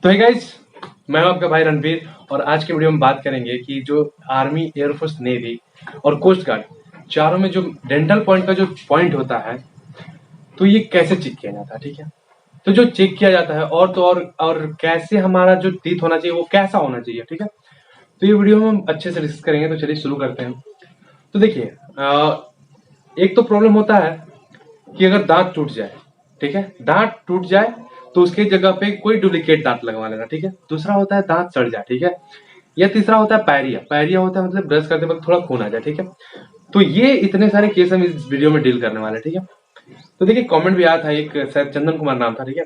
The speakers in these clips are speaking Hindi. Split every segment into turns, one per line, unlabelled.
तो है गाइस, मैं हूं आपका भाई रणवीर और आज के वीडियो में बात करेंगे कि जो आर्मी, एयरफोर्स, नेवी और कोस्ट गार्ड चारों में जो डेंटल पॉइंट का जो पॉइंट होता है तो ये कैसे चेक किया जाता है। ठीक है, तो जो चेक किया जाता है और तो और कैसे हमारा जो टीथ होना चाहिए वो कैसा होना चाहिए। ठीक है, तो ये वीडियो हम अच्छे से डिस्कस करेंगे। तो चलिए शुरू करते हैं। तो देखिए, एक तो प्रॉब्लम होता है कि अगर दांत टूट जाए, ठीक है, दांत टूट जाए तो उसके जगह पे कोई डुप्लीकेट दांत लगवा लेना। ठीक है, दूसरा होता है दांत सड़ जाए। ठीक है, या तीसरा होता है पायरिया। पायरिया होता है मतलब ब्रश करते वक्त थोड़ा खून आ जाए। ठीक है, तो ये इतने सारे केस हम इस वीडियो में डील करने वाले हैं। ठीक है, तो देखिए कमेंट भी आया था, एक शायद चंदन कुमार नाम था। ठीक है,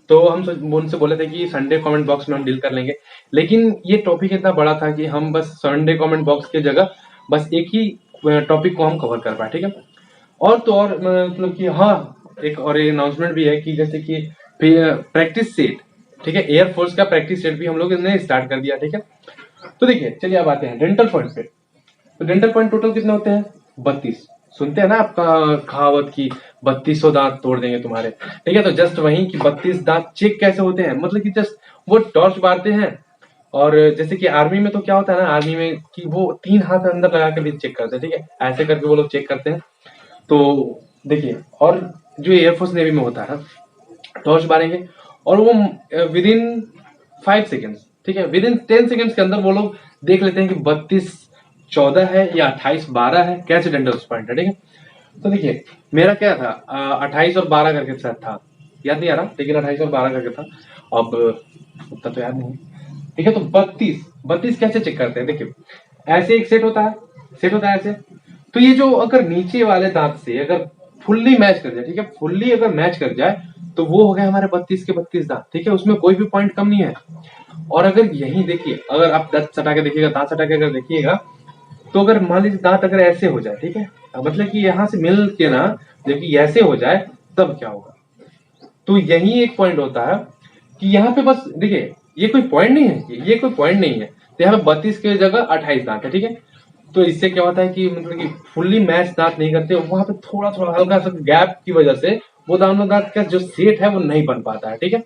तो हम उनसे बोले थे कि संडे कमेंट बॉक्स में हम डील कर लेंगे, लेकिन ये टॉपिक इतना बड़ा था कि हम बस संडे कमेंट बॉक्स की जगह बस एक ही टॉपिक को हम कवर कर पाए। ठीक है, और तो और मतलब कि हाँ, एक और अनाउंसमेंट भी है कि जैसे कि प्रैक्टिस सेट, ठीक है, एयरफोर्स का प्रैक्टिस सेट भी हम लोग ने स्टार्ट कर दिया। ठीक है, तो देखिए चलिए अब आते हैं डेंटल पॉइंट पे। तो डेंटल पॉइंट टोटल कितने होते हैं? 32। सुनते हैं ना आपका कहावत की 3200 दांत तोड़ देंगे तुम्हारे। ठीक है, तो जस्ट वही कि 32 दांत चेक कैसे होते हैं, मतलब कि जस्ट वो टॉर्च मारते हैं। और जैसे कि आर्मी में तो क्या होता है ना, आर्मी में कि वो 3 हाथ अंदर लगा के भी चेक करते हैं। ठीक है, ऐसे करके वो लोग चेक करते हैं। तो देखिए, और जो एयरफोर्स नेवी में होता है, टॉर्च मारेंगे और वो विद इन 5 सेकेंड्स, ठीक है, विद इन 10 सेकेंड्स के अंदर वो लोग देख लेते हैं कि 32-14 है या 28-12 है, कैसे डेंटल पॉइंट है। ठीक है, तो देखिए मेरा क्या था, 28 और 12 करके शायद था, याद नहीं आ रहा, लेकिन 28 और 12 करके था। अब उतना तो याद नहीं। ठीक है, तो 32 कैसे चेक करते हैं? देखिए ऐसे एक सेट होता है ऐसे। तो ये जो अगर नीचे वाले दांत से अगर फुल्ली मैच कर जाए, ठीक है, फुल्ली अगर मैच कर जाए तो वो हो गए हमारे 32 के 32 दांत। ठीक है, उसमें कोई भी पॉइंट कम नहीं है। और अगर यही देखिए, अगर आप दांत सटा के देखिएगा, दांत सटा के अगर देखिएगा, तो अगर मान लीजिए दांत अगर ऐसे हो जाए, ठीक है, मतलब कि यहाँ से मिल के ना, जबकि ऐसे हो जाए, तब क्या होगा? तो यही एक पॉइंट होता है कि यहाँ पे बस देखिए, ये कोई पॉइंट नहीं है, ये कोई पॉइंट नहीं है। तो यहाँ पे 32 की जगह 28 दांत है। ठीक है, तो इससे क्या होता है कि मतलब कि फुल्ली मैच दांत नहीं करते, वहां पे थोड़ा थोड़ा हल्का सा गैप की वजह से वो दोनों दांत का जो सेट है वो नहीं बन पाता है। ठीक है,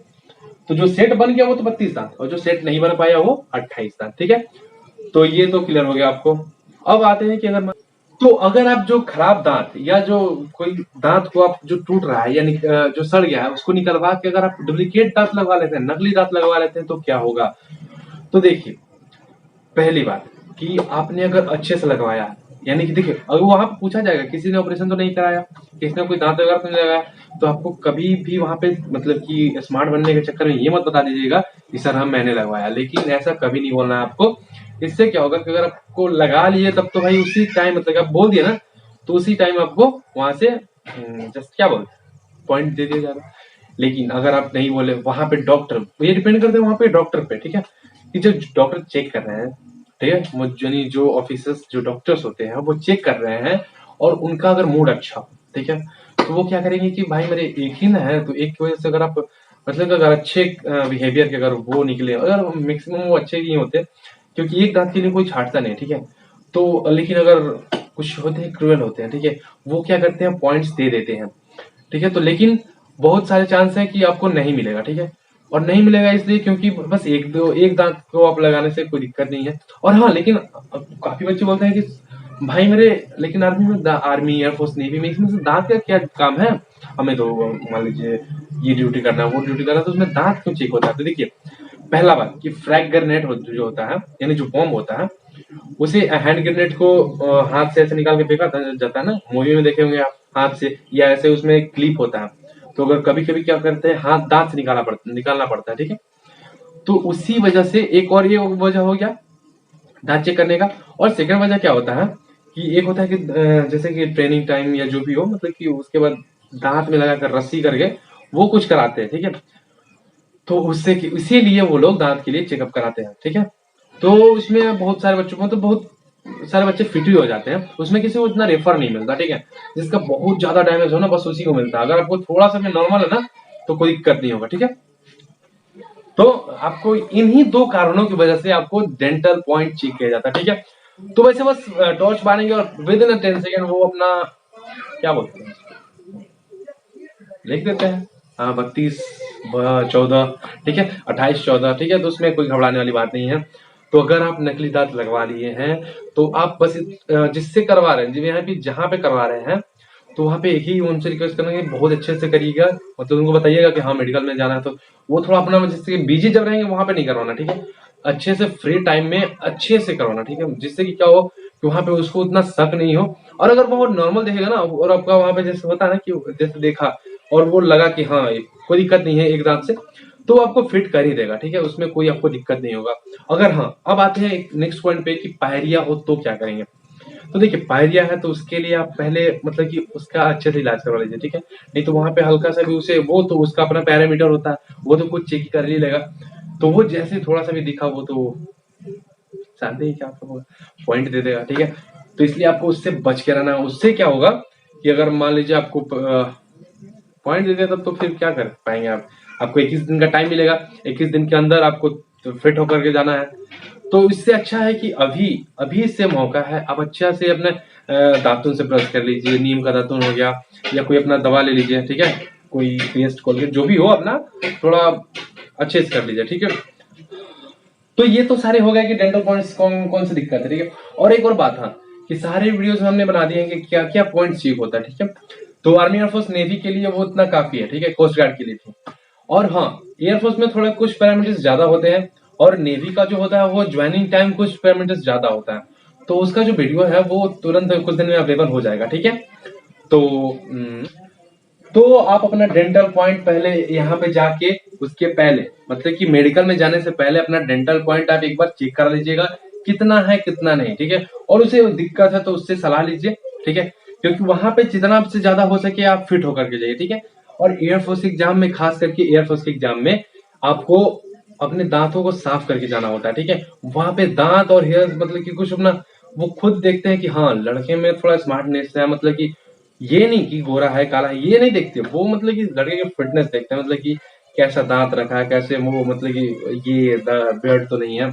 तो जो सेट बन गया वो तो 32 दांत, और जो सेट नहीं बन पाया वो 28 दांत। ठीक है, तो ये तो क्लियर हो गया आपको। अब आते हैं कि तो अगर आप जो खराब दांत या जो कोई दांत को आप जो टूट रहा है या जो सड़ गया है उसको निकलवा के अगर आप डुप्लीकेट दांत लगवा लेते हैं, नकली दांत लगवा लेते हैं, तो क्या होगा? तो देखिए, पहली बात कि आपने अगर अच्छे से लगवाया, यानी कि देखिए अगर वहां पे पूछा जाएगा किसी ने ऑपरेशन तो नहीं कराया, किसी ने कोई दांत वगैरह तो नहीं लगाया, तो आपको कभी भी वहां पे मतलब कि स्मार्ट बनने के चक्कर में ये मत बता दीजिएगा कि सर हम मैंने लगवाया, लेकिन ऐसा कभी नहीं बोलना है आपको। इससे क्या होगा कि अगर आपको लगा लिए तब तो भाई उसी टाइम, मतलब आप बोल दिए ना, तो उसी टाइम आपको वहां से जस्ट क्या बोलते पॉइंट दे दिया जाएगा। लेकिन अगर आप नहीं बोले, वहां पे डॉक्टर, ये डिपेंड करते हैं वहां पे डॉक्टर पे। ठीक है, कि जो डॉक्टर चेक कर रहे हैं, ठीक है, यानी जो ऑफिसर्स, जो डॉक्टर्स होते हैं वो चेक कर रहे हैं, और उनका अगर मूड अच्छा हो, ठीक है, तो वो क्या करेंगे कि भाई मेरे एक ही ना है, तो एक की वजह से अगर आप मतलब अगर अच्छे बिहेवियर के अगर वो निकले, अगर मैक्सिमम वो अच्छे ही होते, क्योंकि एक दांत के लिए कोई छाटता नहीं। ठीक है, तो लेकिन अगर कुछ होते हैं क्रूएल होते हैं, ठीक है, वो क्या करते हैं, पॉइंट्स दे देते हैं। ठीक है, तो लेकिन बहुत सारे चांस है कि आपको नहीं मिलेगा। ठीक है, और नहीं मिलेगा इसलिए क्योंकि बस एक दांत को आप लगाने से कोई दिक्कत नहीं है। और हाँ, लेकिन काफी बच्चे बोलते हैं कि भाई मेरे, लेकिन आर्मी, एयरफोर्स, नेवी में इसमें से दांत का क्या काम है, हमें तो मान लीजिए ये ड्यूटी करना है, वो ड्यूटी करना है, तो उसमें दांत क्यों चेक होता है? तो देखिए, पहला बात कि फ्रैग ग्रेनेड जो होता है, यानी जो बॉम्ब होता है, उसे हैंड ग्रेनेड को हाथ से ऐसे निकाल के फेंका जाता है ना, मूवी में देखे होंगे आप, हाथ से, या ऐसे उसमें एक क्लिप होता है। तो अगर कभी कभी क्या करते हैं, हाथ दांत से निकालना पड़ता है। ठीक है, तो उसी वजह से एक और ये वजह हो गया दांत चेक करने का। और सेकंड वजह क्या होता है कि एक होता है कि जैसे कि ट्रेनिंग टाइम या जो भी हो, मतलब कि उसके बाद दांत में लगाकर रस्सी करके वो कुछ कराते हैं। ठीक है, तो उससे इसीलिए वो लोग दांत के लिए चेकअप कराते हैं। ठीक है, तो उसमें बहुत सारे बच्चों को, मतलब बहुत सारे बच्चे फिट भी हो जाते हैं, उसमें किसी को इतना रेफर नहीं मिलता। ठीक है, जिसका बहुत ज्यादा डैमेज हो ना, बस उसी को मिलता है। अगर आपको थोड़ा सा भी नॉर्मल है ना, तो कोई दिक्कत नहीं होगा। ठीक है, तो आपको इन्हीं दो कारणों की वजह से आपको डेंटल पॉइंट चेक किया जाता है। ठीक है, तो वैसे बस टॉर्च मारेंगे और विद इन 10 सेकेंड वो अपना क्या बोलते हैं, लिख देते हैं, हाँ 32 14, ठीक है, 28, 14, ठीक है, तो उसमें कोई घबराने वाली बात नहीं है। तो अगर आप नकली दांत लगवा लिए हैं तो आप बस जिससे करवा रहे हैं, यहाँ पे जहाँ पे करवा रहे हैं, तो वहाँ पे एक ही उनसे रिक्वेस्ट करेंगे, बहुत अच्छे से करिएगा, मतलब उनको बताइएगा कि हाँ मेडिकल में जाना है, तो वो थोड़ा अपना जिससे बिजी जब रहेंगे वहाँ पे नहीं करवाना, ठीक है, अच्छे से फ्री टाइम में अच्छे से करवाना, ठीक है, जिससे कि क्या हो कि वहाँ पे उसको उतना शक नहीं हो। और अगर वो नॉर्मल देखेगा ना, और आपका वहाँ पे जैसे होता है ना कि जैसे देखा और वो लगा कि हाँ कोई दिक्कत नहीं है एक दांत से, तो आपको फिट कर ही देगा, ठीक है, उसमें कोई आपको दिक्कत नहीं होगा। अगर हाँ, अब आते हैं नेक्स्ट पॉइंट पे कि पायरिया हो तो क्या करेंगे। तो देखिए पायरिया है तो उसके लिए आप पहले मतलब कि उसका अच्छे से इलाज करवा लीजिए, ठीक है, नहीं तो वहां पे हल्का सा भी उसे, वो तो उसका अपना पैरामीटर होता है, वो तो कुछ चेक कर ही लेगा, तो वो जैसे थोड़ा सा भी दिखा वो तो जानते ही क्या आपको पॉइंट दे देगा, ठीक है। तो इसलिए आपको उससे बच के रहना है। उससे क्या होगा कि अगर मान लीजिए आपको पॉइंट दे दिया तब तो फिर क्या कर पाएंगे आप, आपको 21 दिन का टाइम मिलेगा, 21 दिन के अंदर आपको तो फिट होकर के जाना है। तो इससे अच्छा है कि अभी अभी इससे मौका है, आप अच्छा से अपने दातुन से ब्रश कर लीजिए, नीम का दातुन हो गया, या कोई अपना दवा ले लीजिए, ठीक है, कोई पेस्ट कोलगेट जो भी हो अपना थोड़ा अच्छे से कर लीजिए, ठीक है। तो ये तो सारे हो गए कि डेंटल पॉइंट्स कौन कौन सी दिक्कत है, ठीक है। और एक और बात, हाँ, कि सारे वीडियोस में हमने बना दिए हैं कि क्या क्या पॉइंट चेक होता है, ठीक है। तो आर्मी एयरफोर्स नेवी के लिए वो इतना काफी है, ठीक है, कोस्ट गार्ड के लिए भी। और हाँ, एयरफोर्स में थोड़ा कुछ पैरामीटर्स ज्यादा होते हैं, और नेवी का जो होता है वो ज्वाइनिंग टाइम कुछ पैरामीटर्स ज्यादा होता है। तो उसका जो वीडियो है वो तुरंत कुछ दिन में अवेलेबल हो जाएगा, ठीक है। तो तो आप अपना डेंटल पॉइंट पहले यहाँ पे जाके उसके पहले मतलब कि मेडिकल में जाने से पहले अपना डेंटल पॉइंट आप एक बार चेक कर लीजिएगा, कितना है कितना नहीं, ठीक है। और उसे दिक्कत है तो उससे सलाह लीजिए, ठीक है, क्योंकि वहां पे जितना से ज्यादा हो सके आप फिट होकर के जाइए, ठीक है। और एयरफोर्स एग्जाम में, खास करके एयरफोर्स के एग्जाम में, आपको अपने दांतों को साफ करके जाना होता है, ठीक है। वहां पे दांत और हेयर मतलब कि कुछ अपना वो खुद देखते हैं कि हाँ लड़के में थोड़ा स्मार्टनेस है, मतलब कि ये नहीं कि गोरा है काला है, ये नहीं देखते वो, मतलब कि लड़के की फिटनेस देखते हैं, मतलब कि कैसा दांत रखा है, कैसे वो, मतलब कि ये बेल्ट तो नहीं है,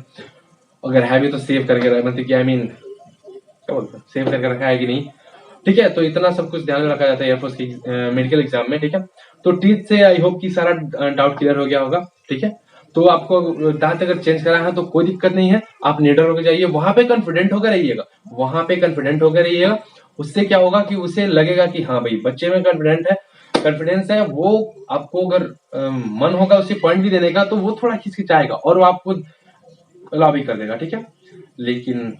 अगर है भी तो सेव करके रखा, मतलब कि आई मीन क्या बोलते हैं, सेव करके रखा है कि नहीं, ठीक है। तो इतना सब कुछ ध्यान में रखा जाता है एयरफोर्स की मेडिकल एग्जाम में, ठीक है। तो टीथ से आई होप कि सारा डाउट क्लियर हो गया होगा, ठीक है। तो आपको दांत अगर चेंज करा है तो कोई दिक्कत नहीं है, आप निडर होकर जाइए, वहां पे कॉन्फिडेंट होकर रहिएगा, वहां पे कॉन्फिडेंट होकर रहिएगा। उससे क्या होगा कि उसे लगेगा कि हाँ भाई बच्चे में कॉन्फिडेंस है, वो आपको अगर मन होगा उसे पॉइंट भी देने का तो वो थोड़ा खिचखिचाएगा और वो आपको अलाउ भी कर देगा, ठीक है। लेकिन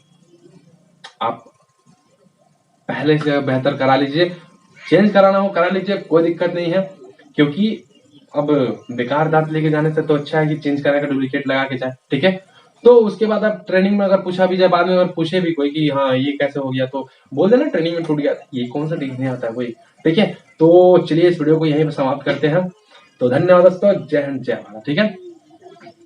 आप पहले से बेहतर करा लीजिए, चेंज कराना हो करा लीजिए, कोई दिक्कत नहीं है, क्योंकि अब बेकार दांत लेके जाने से तो अच्छा है कि चेंज करा कर डुप्लीकेट लगा के जाए, ठीक है। तो उसके बाद आप ट्रेनिंग में अगर पूछा भी जाए, बाद में अगर पूछे भी कोई कि हाँ ये कैसे हो गया, तो बोल देना ट्रेनिंग में टूट गया था, ये कौन सा दिखने आता है कोई, ठीक है। तो चलिए इस वीडियो को यहीं पर समाप्त करते हैं। तो धन्यवाद दोस्तों, जय हिंद जय भारत, ठीक है।